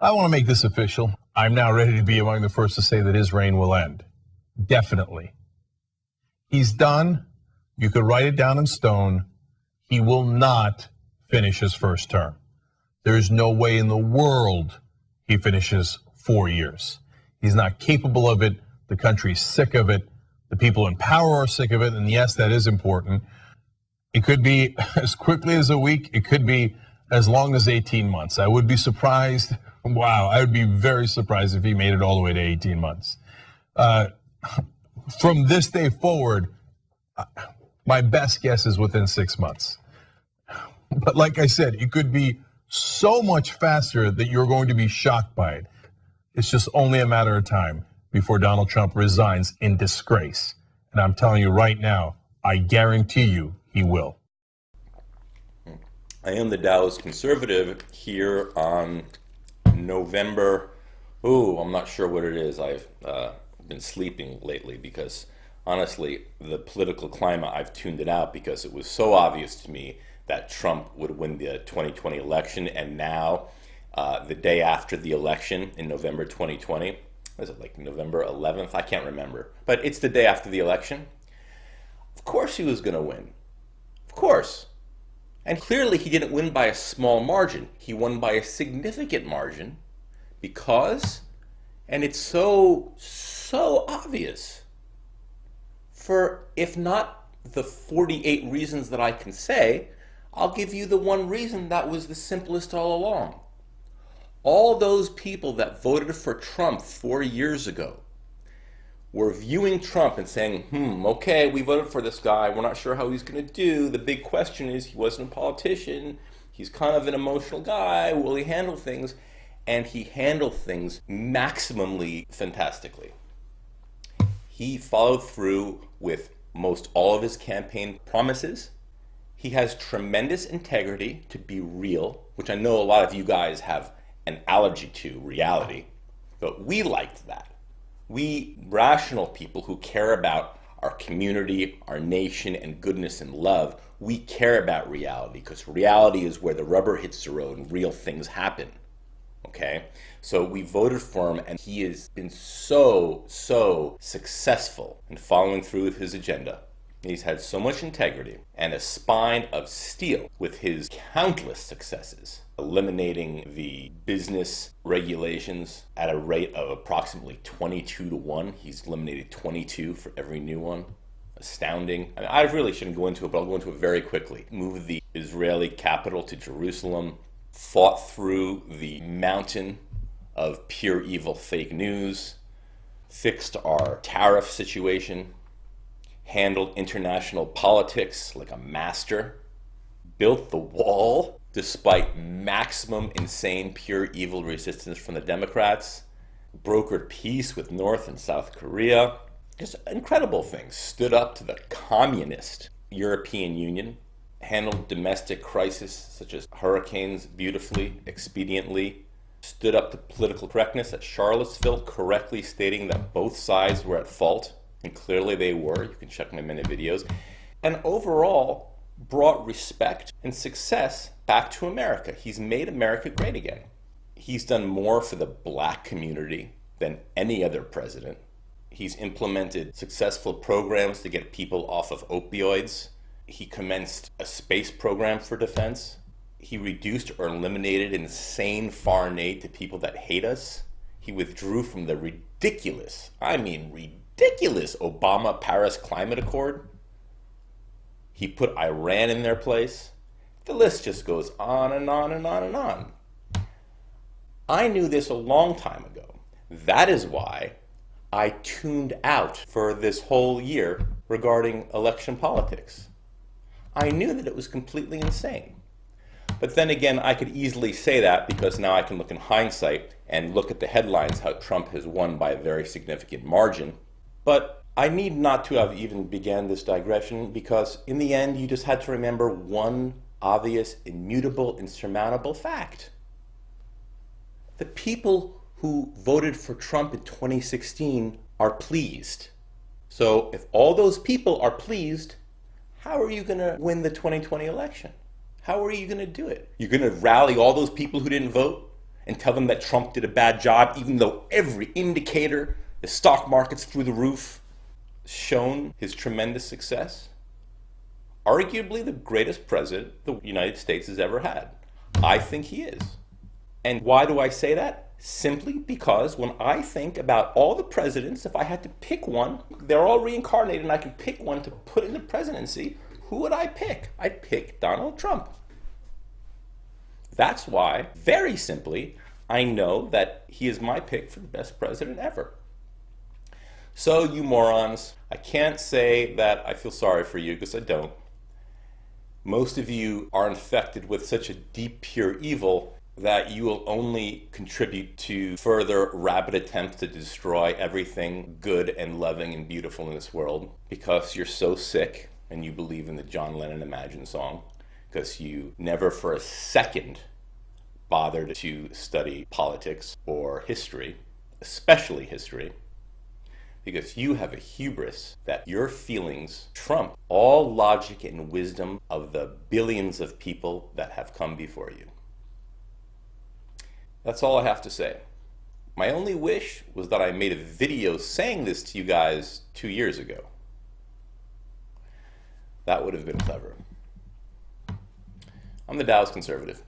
I want to make this official. I'm now ready to be among the first to say that his reign will end. Definitely. He's done. You could write it down in stone. He will not finish his first term. There's no way in the world he finishes 4 years. He's not capable of it. The country's sick of it. The people in power are sick of it. And yes, that is important. It could be as quickly as a week. It could be as long as 18 months. I would be surprised. Wow, I would be very surprised if he made it all the way to 18 months. From this day forward, my best guess is within 6 months. But like I said, it could be so much faster that you're going to be shocked by it. It's just only a matter of time before Donald Trump resigns in disgrace. And I'm telling you right now, I guarantee you he will. I am the Dallas Conservative here on November, I'm not sure what it is. I've been sleeping lately because honestly, the political climate, I've tuned it out because it was so obvious to me that Trump would win the 2020 election. And now, the day after the election in November 2020, was it like November 11th? I can't remember. But it's the day after the election. Of course he was going to win. Of course. And clearly he didn't win by a small margin. He won by a significant margin because, and it's so obvious, for if not the 48 reasons that I can say, I'll give you the one reason that was the simplest all along. All those people that voted for Trump 4 years ago were viewing Trump and saying, okay, we voted for this guy. We're not sure how he's going to do. The big question is, he wasn't a politician. He's kind of an emotional guy. Will he handle things? And he handled things maximally fantastically. He followed through with most all of his campaign promises. He has tremendous integrity to be real, which I know a lot of you guys have an allergy to, reality. But we liked that. We rational people who care about our community, our nation, and goodness and love, we care about reality because reality is where the rubber hits the road and real things happen. Okay? So we voted for him, and he has been so successful in following through with his agenda. He's had so much integrity and a spine of steel with his countless successes, eliminating the business regulations at a rate of approximately 22 to 1. He's eliminated 22 for every new one. Astounding. I mean, I really shouldn't go into it, but I'll go into it very quickly. Moved the Israeli capital to Jerusalem, fought through the mountain of pure evil fake news, fixed our tariff situation, handled international politics like a master, built the wall despite maximum insane pure evil resistance from the Democrats, brokered peace with North and South Korea, just incredible things, stood up to the communist European Union, handled domestic crisis such as hurricanes beautifully, expediently, stood up to political correctness at Charlottesville, correctly stating that both sides were at fault. And clearly they were. You can check my minute videos. And overall, brought respect and success back to America. He's made America great again. He's done more for the black community than any other president. He's implemented successful programs to get people off of opioids. He commenced a space program for defense. He reduced or eliminated insane foreign aid to people that hate us. He withdrew from the ridiculous Obama-Paris Climate Accord. He put Iran in their place. The list just goes on and on and on and on. I knew this a long time ago. That is why I tuned out for this whole year regarding election politics. I knew that it was completely insane. But then again, I could easily say that because now I can look in hindsight and look at the headlines how Trump has won by a very significant margin. But I need not to have even began this digression because in the end, you just had to remember one obvious, immutable, insurmountable fact. The people who voted for Trump in 2016 are pleased. So if all those people are pleased, how are you going to win the 2020 election? How are you going to do it? You're going to rally all those people who didn't vote and tell them that Trump did a bad job, even though every indicator, the stock market's through the roof, shown his tremendous success? Arguably the greatest president the United States has ever had. I think he is. And why do I say that? Simply because when I think about all the presidents, if I had to pick one, they're all reincarnated and I could pick one to put in the presidency, who would I pick? I'd pick Donald Trump. That's why, very simply, I know that he is my pick for the best president ever. So, you morons, I can't say that I feel sorry for you, because I don't. Most of you are infected with such a deep, pure evil that you will only contribute to further rabid attempts to destroy everything good and loving and beautiful in this world, because you're so sick and you believe in the John Lennon Imagine song, because you never for a second bothered to study politics or history, especially history, because you have a hubris that your feelings trump all logic and wisdom of the billions of people that have come before you. That's all I have to say. My only wish was that I made a video saying this to you guys 2 years ago. That would have been clever. I'm the Dow's conservative.